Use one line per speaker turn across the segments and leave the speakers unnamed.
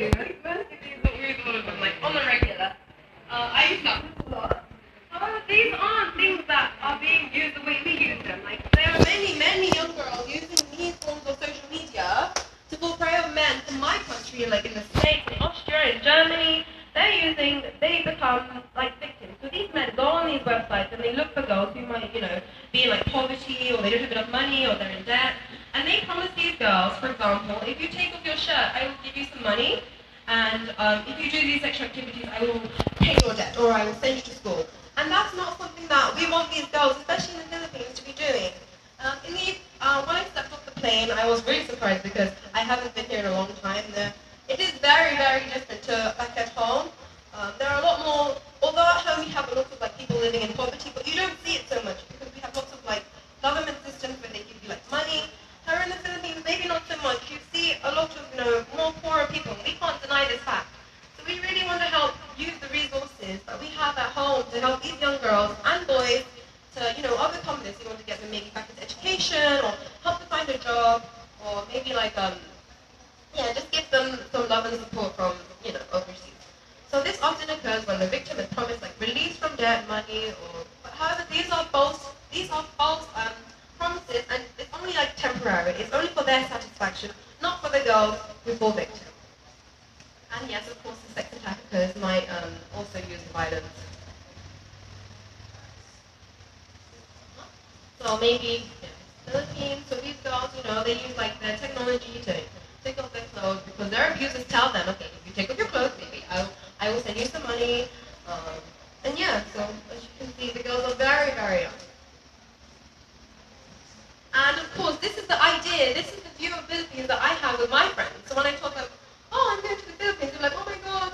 Basically, is what we do with them, like on the regular. I use that a lot. However, these aren't things that are being used the way we use them. Like there are many, many young girls using these forms of social media to fall prey of men from my country, like in the States, in Austria, in Germany. They become like victims. So these men go on these websites and they look for girls who might, be in like poverty or they don't have enough money or they're in debt. And they promise these girls, for example, if you take off your shirt, I will give you some money. And if you do these sexual activities, I will pay your debt or I will send you to school. And that's not something that we want these girls, especially in the Philippines, to be doing. When I stepped off the plane, I was really surprised because I haven't been here in a long time. It is very, very different to back at home. There are a lot more, although at home you have a lot of like people living in poverty, but you don't see it so much because we have lots of like government systems where they give you like money. Here in the Philippines, maybe not so much. You see a lot of, more poorer people. We can't deny this fact. So we really want to help use the resources that we have at home to help these young girls and boys to, overcome this. We want to get them maybe back into education or help them find a job or maybe like, just give them some love and support from, overseas. So this often occurs when the victim is promised like release from debt, money, however, these are false promises, and it's only like temporary. It's only for their satisfaction, not for the girls who fall victim. And yes, of course, the sex attackers might also use violence. So maybe Philippines. So these girls, they use like their technology to take off their clothes because their abusers tell them, okay, if you take off your clothes, maybe I will send you some money. And yeah, so as you can see, the girls are very, very young. And of course, this is the idea, this is the view of Philippines that I have with my friends. So when I talk about, oh, I'm going to the Philippines, they're like, oh my god,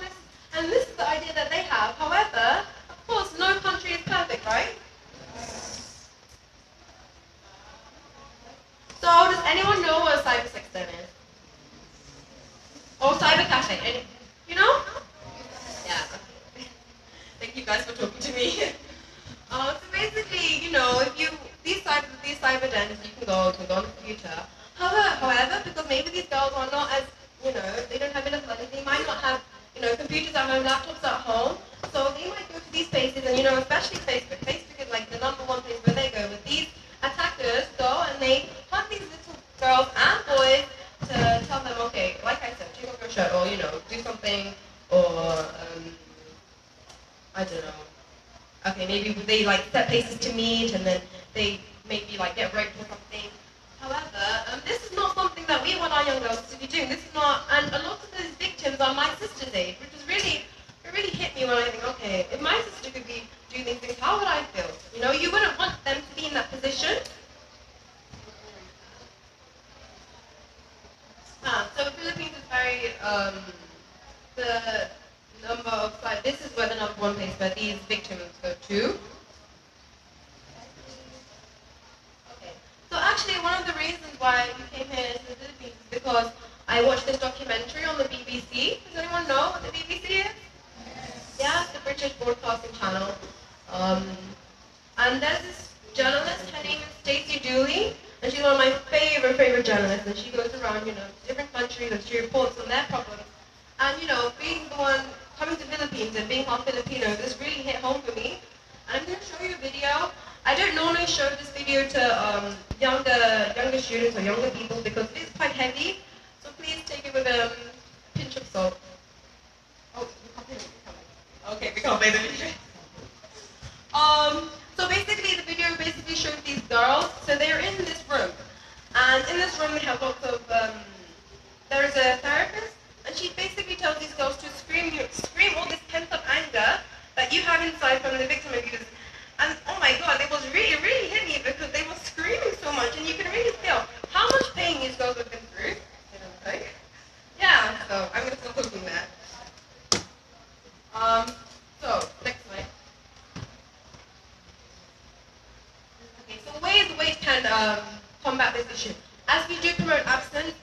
and this is the idea that they have. However, of course, no country is perfect, right? So does anyone know what a cybersexton is? Or cybercafe? You know? Yeah. Thank you guys for talking to me. So basically, these cyber dens, you can go on the computer. However, because maybe these girls are not as, they don't have enough money, they might not have, computers at home, laptops at home, so they might go to these places, and especially Facebook. Facebook is like the number one place where they go. But these attackers go and they hunt these little girls and boys to tell them, okay, like I said, take off your shirt, or do something, or I don't know. Okay, maybe they like set places to meet, and then they maybe like get raped or something. However, this is not something that we want our young girls to be doing. This is not, and a lot of those victims are my sister's age, which is it really hit me when I think, okay, if my sister could be doing these things, how would I feel? You wouldn't want them to be in that position. So the Philippines is very, the number of, this is where the number one place where these victims go to. So actually, one of the reasons why we came here to the Philippines is because I watched this documentary on the BBC. Does anyone know what the BBC is? Yeah, it's the British Broadcasting Channel. And there's this journalist, her name is Stacey Dooley, and she's one of my favorite journalists, and she goes around, to different countries and she reports on their problems. And, being the one coming to Philippines and being half Filipino, this really hit home for me. And I'm going to show you a video. I don't normally show this video to younger students or younger people because it is quite heavy. So please take it with a pinch of salt. Oh, okay, we can't play the video. So basically the video shows these girls. So they're in this room. And in this room we have lots of, there's a therapist, and she basically tells these girls to scream all this pent-up anger that you have inside from the victim abuse. And oh my god, it was really hit me because they were screaming so much, and you can really feel how much pain these girls have been through. Yeah, so I'm going to stop talking there. So, next slide. Okay, so ways can combat this issue. As we do promote abstinence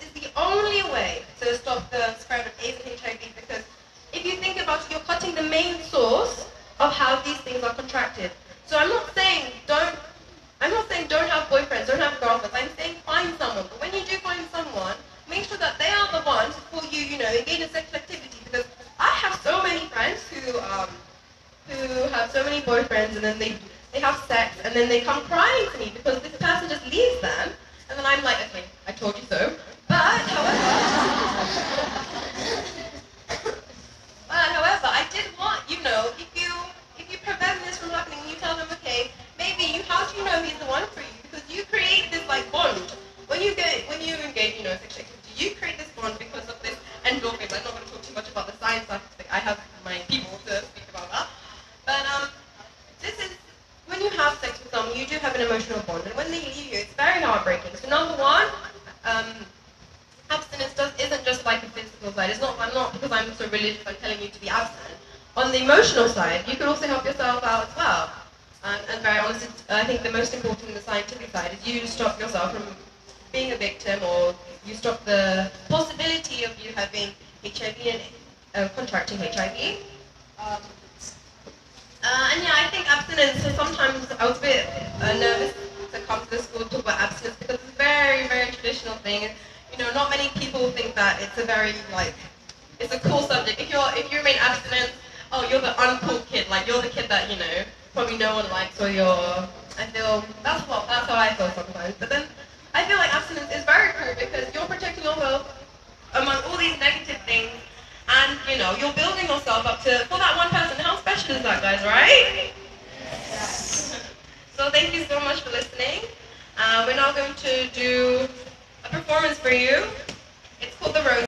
is the only way to stop the spread of AIDS and HIV, because if you think about it, you're cutting the main source of how these things are contracted. So I'm not saying don't have boyfriends, don't have girlfriends. I'm saying find someone. But when you do find someone, make sure that they are the ones who you engage in sexual activity, because I have so many friends who have so many boyfriends, and then they have sex, and then they come crying to me because this person just leaves them, and then I'm like, okay, I told you so. But however, I did want, if you prevent this from happening, you tell them, okay, maybe how do you know he's the one for you? Because you create this like bond when you engage, sexual activity. You create this bond because of this endorphins. I'm not going to talk too much about the science aspect. I have my people to speak about that. But this is when you have sex with someone, you do have an emotional bond, and when they leave you, it's very heartbreaking. So number one, abstinence isn't just like a physical side. I'm not because I'm so religious, I'm telling you to be abstinent. On the emotional side, you can also help yourself out as well. And very honestly, I think the most important in the scientific side is you stop yourself from being a victim, or you stop the possibility of you having HIV and contracting HIV. And yeah, I think abstinence, so sometimes I was a bit nervous to come to the school to talk about abstinence because it's a very, very traditional thing. And, not many people think that it's a very, it's a cool subject. If you remain abstinent, oh, you're the uncool kid, you're the kid that, probably no one likes, or that's how I feel sometimes. But then, I feel like abstinence is very cool because you're protecting yourself among all these negative things, and, you're building yourself up for that one person. How special is that, guys, right? Yes. So thank you so much for listening. We're now going to do a performance for you. It's called The Rose.